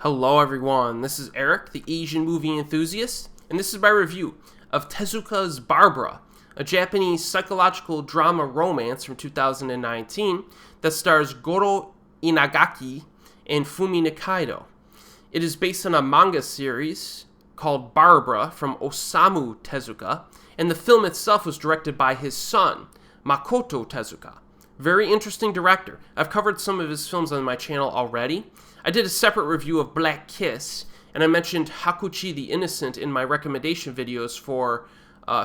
Hello everyone, this is Erik, the Asian movie enthusiast, and this is my review of Tezuka's Barbara, a Japanese psychological drama romance from 2019 that stars Goro Inagaki and Fumi Nikaido. It is based on a manga series called Barbara from Osamu Tezuka, and the film itself was directed by his son, Macoto Tezuka. Very interesting director. I've covered some of his films on my channel already. I did a separate review of Black Kiss, and I mentioned Hakuchi the Innocent in my recommendation videos for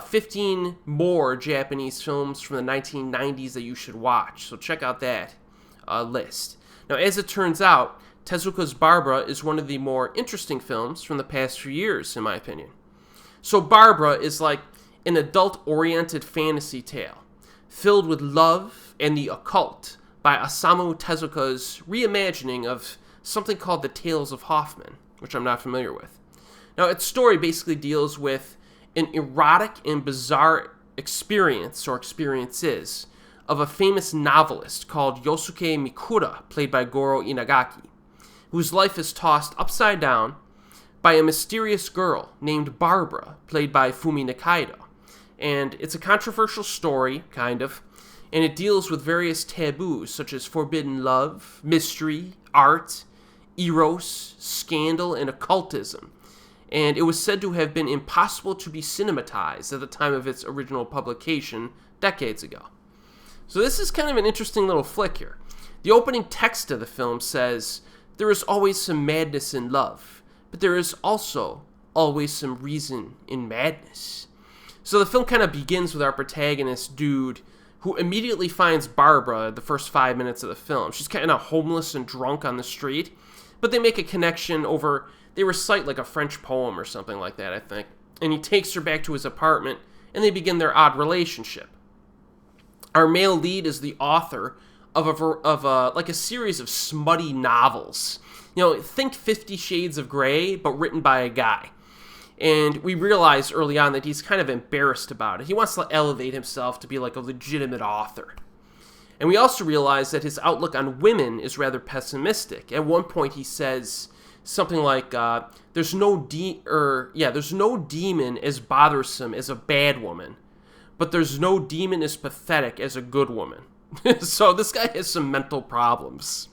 15 more Japanese films from the 1990s that you should watch. So check out that list. Now, as it turns out, Tezuka's Barbara is one of the more interesting films from the past few years, in my opinion. So Barbara is like an adult-oriented fantasy tale, filled with love and the occult by Osamu Tezuka's reimagining of something called the Tales of Hoffmann, which I'm not familiar with. Now, its story basically deals with an erotic and bizarre experience, or experiences, of a famous novelist called Yosuke Mikura, played by Goro Inagaki, whose life is tossed upside down by a mysterious girl named Barbara, played by Fumi Nikaido. And it's a controversial story, kind of, and it deals with various taboos such as forbidden love, mystery, art, eros, scandal, and occultism. And it was said to have been impossible to be cinematized at the time of its original publication decades ago. So this is kind of an interesting little flick here. The opening text of the film says, "There is always some madness in love, but there is also always some reason in madness." So the film kind of begins with our protagonist, dude, who immediately finds Barbara the first 5 minutes of the film. She's kind of homeless and drunk on the street, but they make a connection over, they recite like a French poem or something like that, I think. And he takes her back to his apartment, and they begin their odd relationship. Our male lead is the author of a series of smutty novels. You know, think 50 Shades of Grey, but written by a guy. And we realize early on that he's kind of embarrassed about it. He wants to elevate himself to be like a legitimate author. And we also realize that his outlook on women is rather pessimistic. At one point he says something like, there's no demon as bothersome as a bad woman, but there's no demon as pathetic as a good woman. So this guy has some mental problems,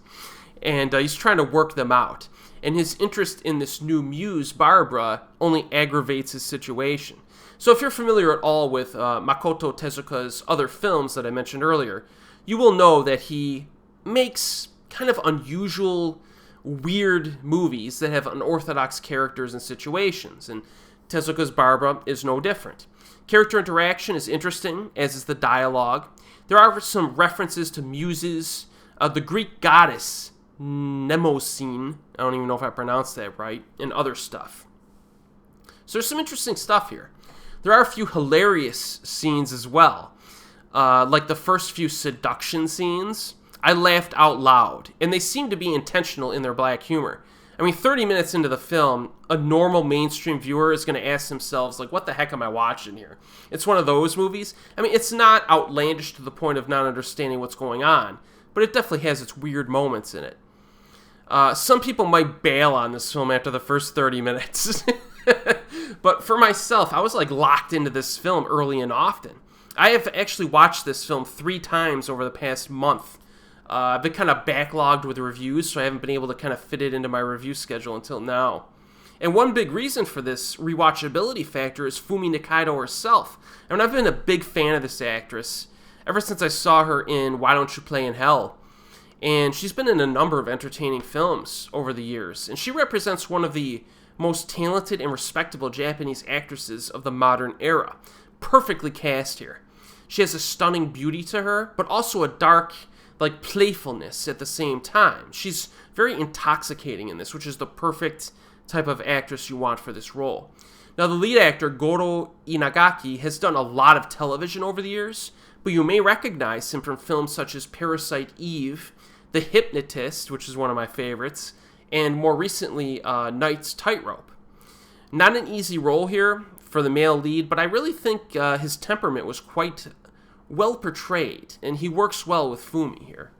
and he's trying to work them out. And his interest in this new muse, Barbara, only aggravates his situation. So if you're familiar at all with Macoto Tezuka's other films that I mentioned earlier, you will know that he makes kind of unusual, weird movies that have unorthodox characters and situations, and Tezuka's Barbara is no different. Character interaction is interesting, as is the dialogue. There are some references to muses, the Greek goddess Mnemosyne, I don't even know if I pronounced that right, and other stuff. So there's some interesting stuff here. There are a few hilarious scenes as well, like the first few seduction scenes. I laughed out loud, and they seem to be intentional in their black humor. I mean, 30 minutes into the film, a normal mainstream viewer is going to ask themselves, like, what the heck am I watching here? It's one of those movies. I mean, it's not outlandish to the point of not understanding what's going on, but it definitely has its weird moments in it. Some people might bail on this film after the first 30 minutes. But for myself, I was like locked into this film early and often. I have actually watched this film 3 times over the past month. I've been kind of backlogged with reviews, so I haven't been able to kind of fit it into my review schedule until now. And one big reason for this rewatchability factor is Fumi Nikaido herself. I mean, I've been a big fan of this actress ever since I saw her in Why Don't You Play in Hell? And she's been in a number of entertaining films over the years, and she represents one of the most talented and respectable Japanese actresses of the modern era. Perfectly cast here. She has a stunning beauty to her, but also a dark, like, playfulness at the same time. She's very intoxicating in this, which is the perfect type of actress you want for this role. Now, the lead actor, Goro Inagaki, has done a lot of television over the years, but you may recognize him from films such as Parasite Eve, The Hypnotist, which is one of my favorites, and more recently, Knight's Tightrope. Not an easy role here for the male lead, but I really think his temperament was quite well portrayed, and he works well with Fumi here.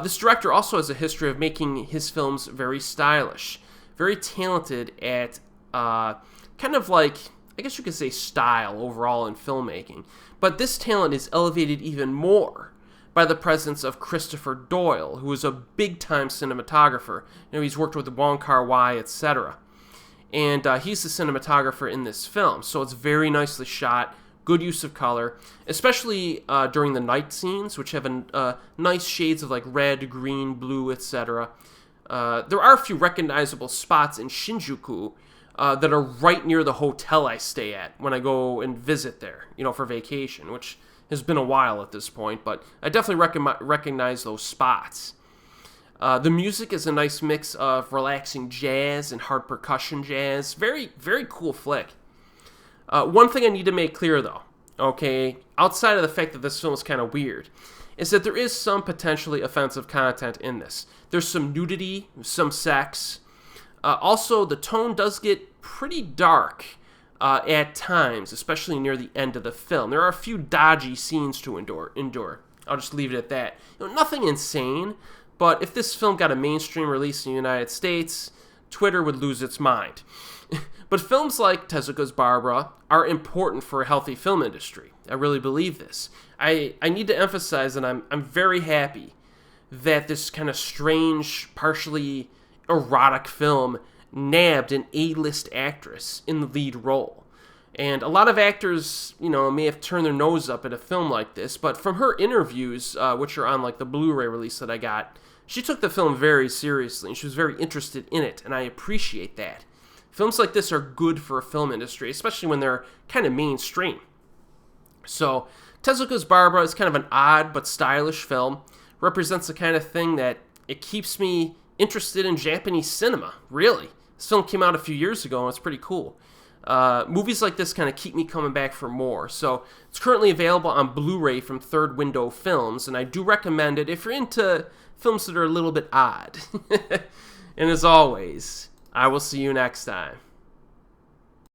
This director also has a history of making his films very stylish, very talented at kind of like, I guess you could say, style overall in filmmaking. But this talent is elevated even more by the presence of Christopher Doyle, who is a big-time cinematographer. He's worked with Wong Kar-wai, etc. And he's the cinematographer in this film, so it's very nicely shot, good use of color, especially during the night scenes, which have nice shades of like red, green, blue, etc. There are a few recognizable spots in Shinjuku that are right near the hotel I stay at when I go and visit there, for vacation, which has been a while at this point, but I definitely recognize those spots. The music is a nice mix of relaxing jazz and hard percussion jazz. Very, very cool flick. One thing I need to make clear, though, okay, outside of the fact that this film is kind of weird, is that there is some potentially offensive content in this. There's some nudity, some sex. Also, the tone does get pretty dark at times, especially near the end of the film. There are a few dodgy scenes to endure. I'll just leave it at that. Nothing insane, but if this film got a mainstream release in the United States, Twitter would lose its mind. But films like Tezuka's Barbara are important for a healthy film industry. I really believe this. I need to emphasize that I'm very happy that this kind of strange, partially erotic film nabbed an A-list actress in the lead role. And a lot of actors, may have turned their nose up at a film like this, but from her interviews, which are on like the Blu-ray release that I got, she took the film very seriously, and she was very interested in it, and I appreciate that. Films like this are good for a film industry, especially when they're kind of mainstream. So, Tezuka's Barbara is kind of an odd but stylish film, represents the kind of thing that it keeps me interested in Japanese cinema, really. This film came out a few years ago, and it's pretty cool. Movies like this kind of keep me coming back for more. So it's currently available on Blu-ray from Third Window Films, and I do recommend it if you're into films that are a little bit odd. And as always, I will see you next time.